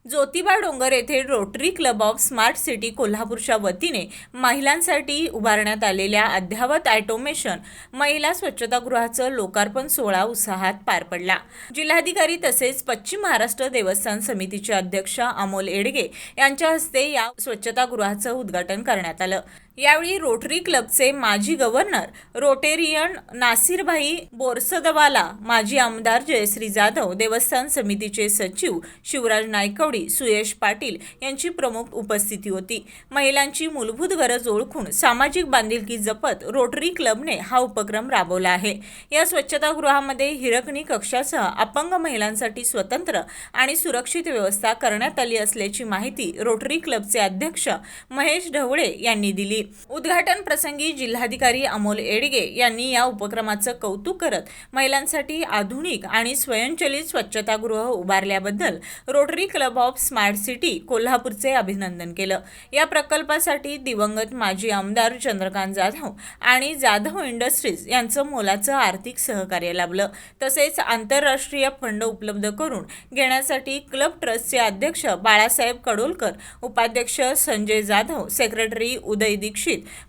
ज्योतिबा डोंगर येथे rotary club of smart city कोल्हापूरच्या वतीने महिलांसाठी उभारण्यात आलेल्या अद्ययावत ऑटोमेशन महिला स्वच्छतागृहाचं लोकार्पण सोहळा उत्साहात पार पडला। जिल्हाधिकारी तसेच पश्चिम महाराष्ट्र देवस्थान समितीचे अध्यक्ष अमोल एडगे यांच्या हस्ते या स्वच्छतागृहाचं उद्घाटन करण्यात आलं। यावेळी रोटरी क्लबचे माजी गव्हर्नर रोटेरियन नासिरभाई बोरसदवाला, माजी आमदार जयश्री जाधव, देवस्थान समितीचे सचिव शिवराज नायकवडी, सुयश पाटील यांची प्रमुख उपस्थिती होती। महिलांची मूलभूत गरज ओळखून सामाजिक बांधिलकी जपत रोटरी क्लबने हा उपक्रम राबवला आहे। या स्वच्छतागृहामध्ये हिरकणी कक्षासह अपंग महिलांसाठी स्वतंत्र आणि सुरक्षित व्यवस्था करण्यात आली असल्याची माहिती रोटरी क्लबचे अध्यक्ष महेश ढवळे यांनी दिली। उद्घाटन प्रसंगी जिल्हाधिकारी अमोल एडगे यांनी या उपक्रमाचं कौतुक करत महिलांसाठी आधुनिक आणि स्वयंचलित स्वच्छतागृह उभारल्याबद्दल rotary club of smart city कोल्हापूरचे अभिनंदन केलं। या प्रकल्पासाठी दिवंगत माजी आमदार चंद्रकांत जाधव आणि जाधव इंडस्ट्रीज यांचं मोलाचं आर्थिक सहकार्य लाभलं। तसेच आंतरराष्ट्रीय फंड उपलब्ध करून घेण्यासाठी क्लब ट्रस्टचे अध्यक्ष बाळासाहेब कडोलकर, उपाध्यक्ष संजय जाधव, सेक्रेटरी उदय दीक्षित,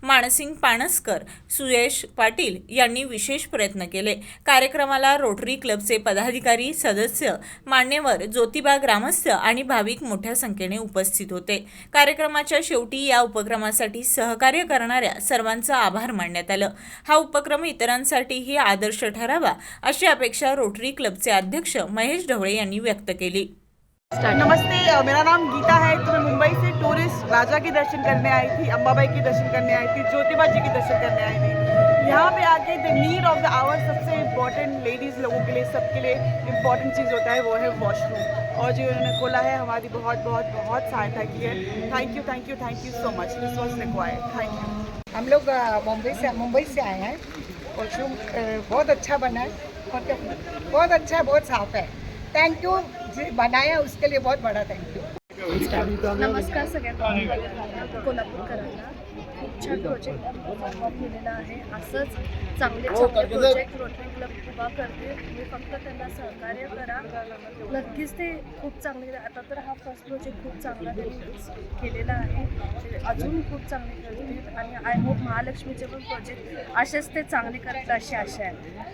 मानसिंग पाणसकर, सुयश पाटील यांनी विशेष प्रयत्न केले। कार्यक्रमाला रोटरी क्लबचे पदाधिकारी, सदस्य, मान्यवर, ज्योतिबा ग्रामस्थ आणि भाविक मोठ्या संख्येने उपस्थित होते। कार्यक्रमाच्या शेवटी या उपक्रमासाठी सहकार्य करणाऱ्या सर्वांचा आभार मानण्यात आलं। हा उपक्रम इतरांसाठीही आदर्श ठरावा अशी अपेक्षा रोटरी क्लबचे अध्यक्ष महेश ढवळे यांनी व्यक्त केली। नमस्ते, मेरा नाम गीता है। तो मैं मुंबई से टूरिस्ट राजा के दर्शन करने आई थी, अंबाबाई के दर्शन करने आई थी, ज्योतिबा जी के दर्शन करने आई थी। यहाँ पे आके द नीड ऑफ द आवर सबसे इम्पोर्टेंट लेडीज़ लोगों के लिए, सबके लिए इम्पोर्टेंट चीज़ होता है वो है वॉशरूम। और जो इन्होंने खोला है हमारी बहुत बहुत बहुत सहायता की है। Thank you thank you thank you so much. This was required. Thank you. हम लोग मुंबई से आए हैं। वॉशरूम बहुत अच्छा बना है और बहुत अच्छा है, बहुत साफ है। थैंक यू जी बनाया उसके लिए बहुत बड़ा थैंक यू। नमस्कार सगळ्यांना, कोल्हापूरकरांना। खूप छान प्रोजेक्ट केलेला आहे। असंच चांगले प्रोजेक्ट रोटरी क्लब उभा करते। तुम्ही फक्त त्यांना सहकार्य करा, नक्कीच ते खूप चांगले। आता तर हा फर्स्ट प्रोजेक्ट खूप चांगला त्यांनी केलेला आहे, अजून खूप चांगले करतील आणि आय होप महालक्ष्मीचे पण प्रोजेक्ट असेच ते चांगले करतील अशी आशा आहे।